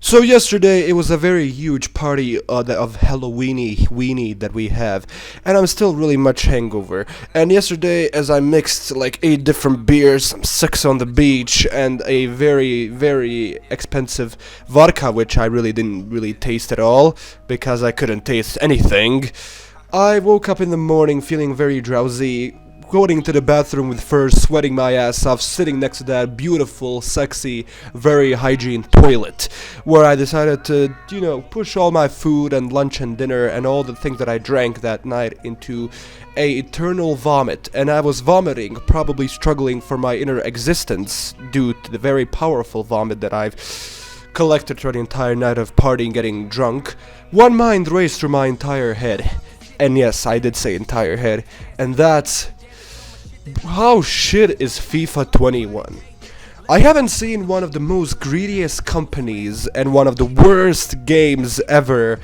So yesterday it was a very huge party of Halloweeny weenie that we have, and I'm still really much hangover. And yesterday, as I mixed like 8 different beers, some six on the beach, and a very expensive vodka, which I really didn't really taste at all because I couldn't taste anything. I woke up in the morning feeling very drowsy, going to the bathroom with first sweating my ass off, sitting next to that beautiful, sexy, very hygiene toilet, where I decided to, push all my food and lunch and dinner and all the things that I drank that night into a eternal vomit, and I was vomiting, probably struggling for my inner existence due to the very powerful vomit that I've collected throughout the entire night of partying, getting drunk. One mind raced through my entire head, and yes, I did say entire head, and that's: how shit is FIFA 21? I haven't seen one of the most greediest companies and one of the worst games ever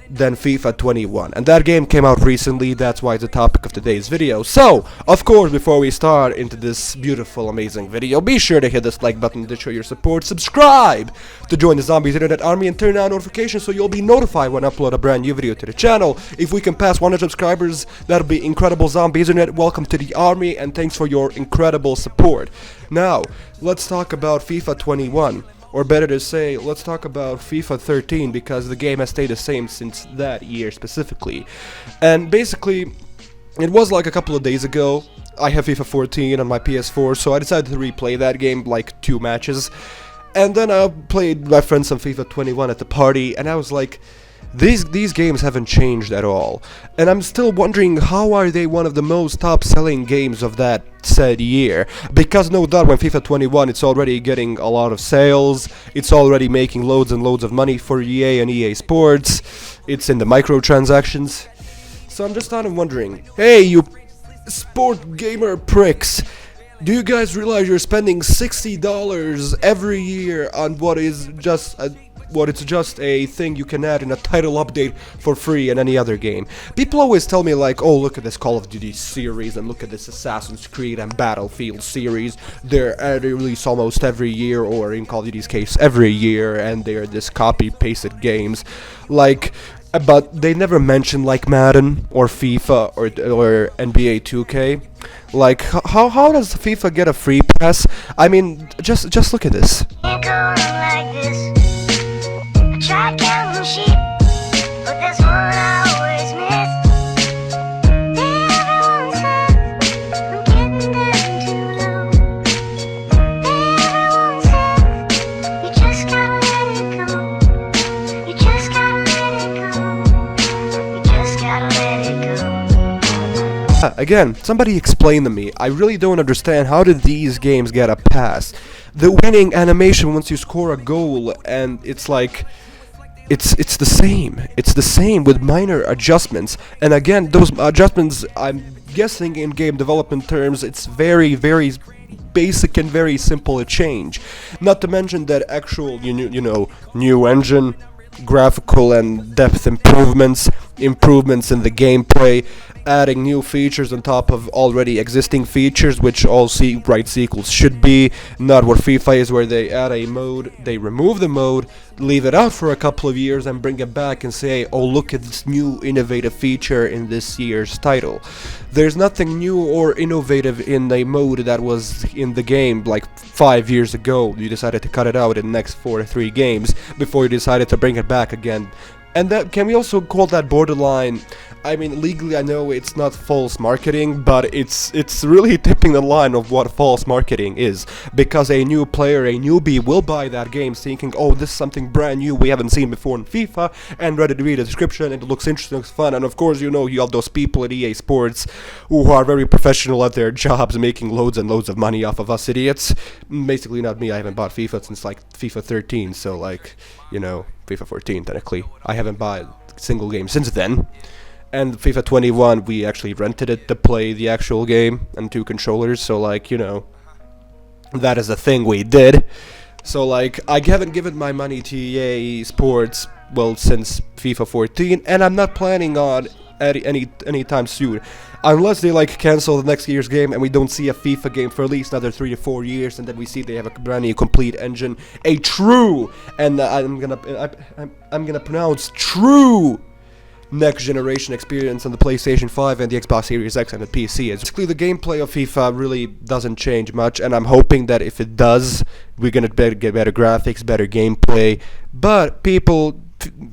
than FIFA 21. And that game came out recently, that's why it's the topic of today's video. So, of course, before we start into this beautiful, amazing video, be sure to hit this like button to show your support, subscribe to join the Zombies Internet Army, and turn on notifications so you'll be notified when I upload a brand new video to the channel. If we can pass 100 subscribers, that'll be incredible. Zombies Internet, welcome to the army, and thanks for your incredible support. Now, let's talk about FIFA 21. Or better to say, let's talk about FIFA 13, because the game has stayed the same since that year specifically. And basically, it was like a couple of days ago. I have FIFA 14 on my PS4, so I decided to replay that game, like 2 matches. And then I played with my friends some FIFA 21 at the party, and I was like, these games haven't changed at all. And I'm still wondering, how are they one of the most top-selling games of that said year? Because no doubt when FIFA 21, it's already getting a lot of sales, it's already making loads and loads of money for EA and EA Sports, it's in the microtransactions. So I'm just kind of wondering, hey, you sport gamer pricks, do you guys realize you're spending $60 every year on what is just a thing you can add in a title update for free in any other game? People always tell me like, oh, look at this Call of Duty series and look at this Assassin's Creed and Battlefield series. They release almost every year, or in Call of Duty's case, every year, and they're this copy-pasted games. Like, but they never mention like Madden or FIFA or NBA 2K. Like, how does FIFA get a free pass? I mean, just look at this. Try counting sheep, but there's one I always miss. Everyone says I'm getting down too low. Everyone says you just gotta let it go. You just gotta let it go. You just gotta let it go. Again, somebody explain to me. I really don't understand, how did these games get a pass? The winning animation once you score a goal, and it's like, it's the same. It's the same with minor adjustments. And again, those adjustments, I'm guessing in game development terms, it's very basic and very simple to change. Not to mention that actual, new engine, graphical and depth improvements in the gameplay, adding new features on top of already existing features, which all right sequels should be. Not what FIFA is, where they add a mode, they remove the mode, leave it out for a couple of years, and bring it back and say, oh, look at this new innovative feature in this year's title. There's nothing new or innovative in a mode that was in the game like 5 years ago. You decided to cut it out in the next 4 to 3 games before you decided to bring it back again. And that, can we also call that borderline? I mean, legally I know it's not false marketing, but it's really tipping the line of what false marketing is. Because a new player, a newbie, will buy that game thinking, oh, this is something brand new we haven't seen before in FIFA, and ready to read the description, and it looks interesting, looks fun. And of course, you have those people at EA Sports who are very professional at their jobs, making loads and loads of money off of us idiots. Basically not me. I haven't bought FIFA since like FIFA 13, so like, FIFA 14 technically. I haven't bought a single game since then. And FIFA 21, we actually rented it to play the actual game and 2 controllers, so like, that is a thing we did. So like, I haven't given my money to EA Sports, well, since FIFA 14, and I'm not planning on anytime soon, unless they like cancel the next year's game and we don't see a FIFA game for at least another 3 to 4 years, and then we see they have a brand new complete engine, a true, and I'm gonna pronounce true next generation experience on the PlayStation 5 and the Xbox Series X and the PC. It's basically the gameplay of FIFA really doesn't change much, and I'm hoping that if it does, we're gonna get better graphics, better gameplay. But people,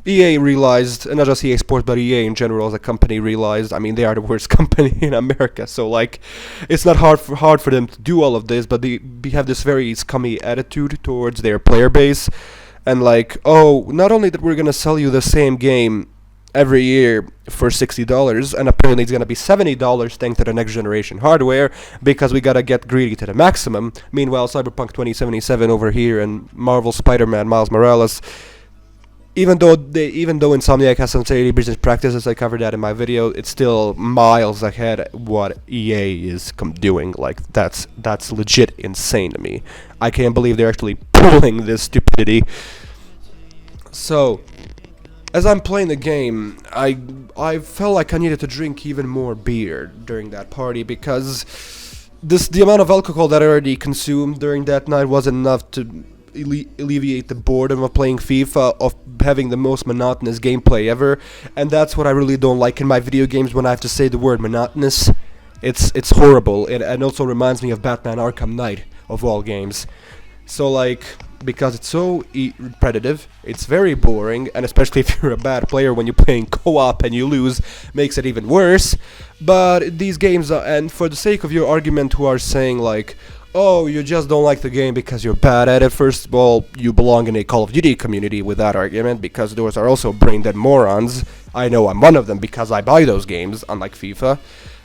EA realized, and not just EA Sports, but EA in general as a company realized, I mean, they are the worst company in America, so like, it's not hard for them to do all of this, but they have this very scummy attitude towards their player base, and like, oh, not only that we're gonna sell you the same game every year for $60, and apparently it's gonna be $70 thanks to the next generation hardware, because we gotta get greedy to the maximum. Meanwhile, Cyberpunk 2077 over here and Marvel Spider-Man Miles Morales, even though Insomniac has some shady business practices, I covered that in my video, it's still miles ahead what EA is doing. Like, that's legit insane to me. I can't believe they're actually pulling this stupidity. So, as I'm playing the game, I felt like I needed to drink even more beer during that party, because the amount of alcohol that I already consumed during that night wasn't enough to alleviate the boredom of playing FIFA, of having the most monotonous gameplay ever, and that's what I really don't like in my video games when I have to say the word monotonous. It's horrible. It also reminds me of Batman Arkham Knight, of all games. So like, because it's so repetitive, it's very boring, and especially if you're a bad player when you're playing co-op and you lose, makes it even worse. But these games are, and for the sake of your argument who are saying like, oh, you just don't like the game because you're bad at it, first of all, you belong in a Call of Duty community with that argument, because those are also brain-dead morons. I know I'm one of them because I buy those games, unlike FIFA.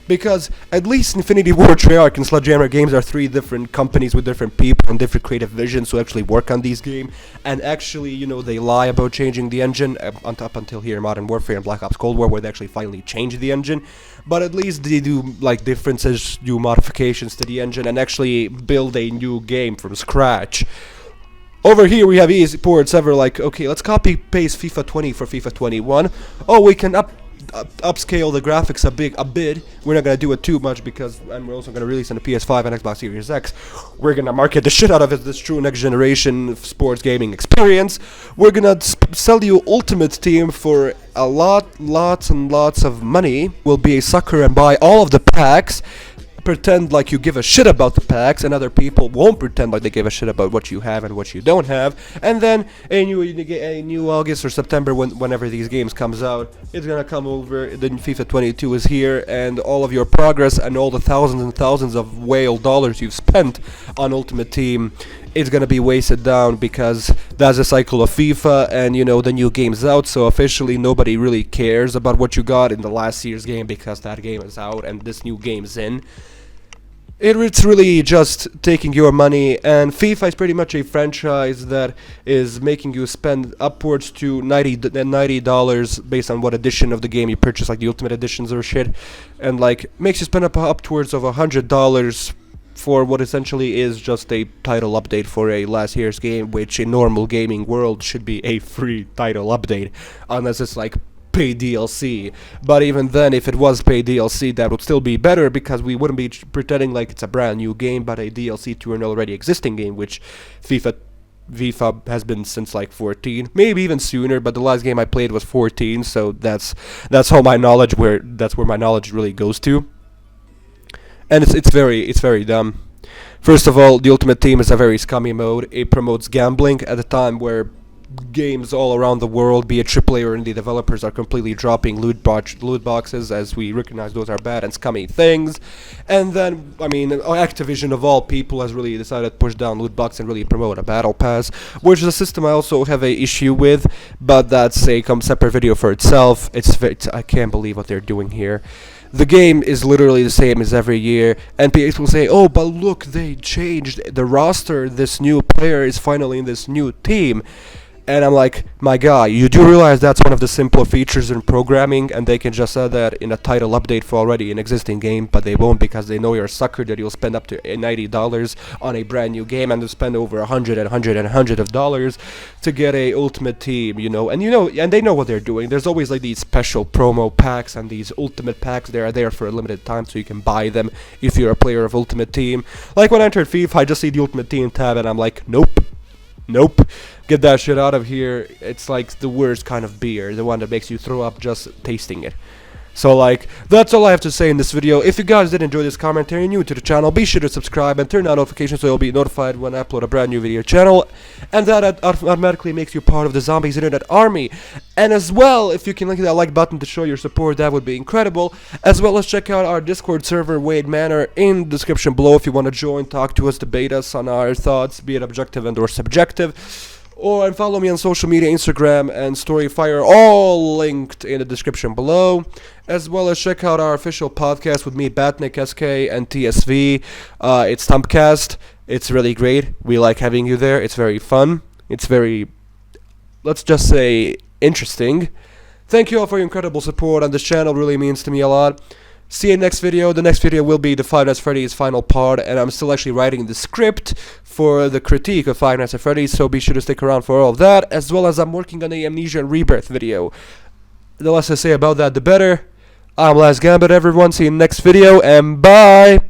Because at least Infinity Ward, Treyarch, and Sledgehammer Games are 3 different companies with different people and different creative visions who actually work on these games, and actually, you know, they lie about changing the engine up until here in Modern Warfare and Black Ops Cold War, where they actually finally changed the engine. But at least they do like differences, do modifications to the engine, and actually build a new game from scratch. Over here we have EA Sports ever like, okay, let's copy paste FIFA 20 for FIFA 21. Oh, we can upscale the graphics a bit. We're not gonna do it too much because, and we're also gonna release on the PS5 and Xbox Series X. We're gonna market the shit out of it, this true next generation sports gaming experience. We're gonna sell you Ultimate Team for a lots and lots of money. We'll be a sucker and buy all of the packs. Pretend like you give a shit about the packs, and other people won't pretend like they give a shit about what you have and what you don't have. And then a new August or September, whenever these games comes out, it's gonna come over. Then FIFA 22 is here, and all of your progress and all the thousands and thousands of whale dollars you've spent on Ultimate Team, it's gonna be wasted down, because that's a cycle of FIFA, and you know, the new game's out, so officially nobody really cares about what you got in the last year's game, because that game is out and this new game's in. It's really just taking your money, and FIFA is pretty much a franchise that is making you spend upwards to $90 based on what edition of the game you purchase, like the Ultimate Editions or shit, and like makes you spend upwards of $100 for what essentially is just a title update for a last year's game, which in normal gaming world should be a free title update, unless it's like paid DLC. But even then, if it was paid DLC, that would still be better, because we wouldn't be pretending like it's a brand new game, but a DLC to an already existing game, which FIFA has been since like 14, maybe even sooner. But the last game I played was 14, so that's how my knowledge that's where my knowledge really goes to. And it's very dumb. First of all, the Ultimate Team is a very scummy mode. It promotes gambling at a time where games all around the world, be it AAA or indie developers, are completely dropping loot boxes, as we recognize those are bad and scummy things. And then, I mean, Activision of all people has really decided to push down loot box and really promote a battle pass, which is a system I also have a issue with, but that's a separate video for itself. I can't believe what they're doing here. The game is literally the same as every year, and people say, oh, but look, they changed the roster, this new player is finally in this new team. And I'm like, my guy, you do realize that's one of the simpler features in programming, and they can just add that in a title update for already an existing game, but they won't because they know you're a sucker that you'll spend up to $90 on a brand new game and to spend over $100 of dollars to get a ultimate team, and they know what they're doing. There's always like these special promo packs and these ultimate packs. They are there for a limited time, so you can buy them if you're a player of Ultimate Team. Like when I entered FIFA, I just see the Ultimate Team tab and I'm like, nope. Get that shit out of here. It's like the worst kind of beer, the one that makes you throw up just tasting it. So like, that's all I have to say in this video. If you guys did enjoy this commentary and you're new to the channel, be sure to subscribe and turn on notifications so you'll be notified when I upload a brand new video channel. And that automatically makes you part of the Zombies Internet Army. And as well, if you can click that like button to show your support, that would be incredible. As well as check out our Discord server, Wade Manor, in the description below if you want to join, talk to us, debate us on our thoughts, be it objective and or subjective. And follow me on social media, Instagram and Storyfire, all linked in the description below. As well as check out our official podcast with me, Batnik, SK, and TSV. It's Thumpcast. It's really great. We like having you there. It's very fun. It's very, let's just say, interesting. Thank you all for your incredible support on this channel. Really means to me a lot. See you in the next video. The next video will be the Five Nights at Freddy's final part, and I'm still actually writing the script for the critique of Five Nights at Freddy's, so be sure to stick around for all of that, as well as I'm working on the Amnesia and Rebirth video. The less I say about that, the better. I'm Last Gambit, everyone. See you in the next video, and bye!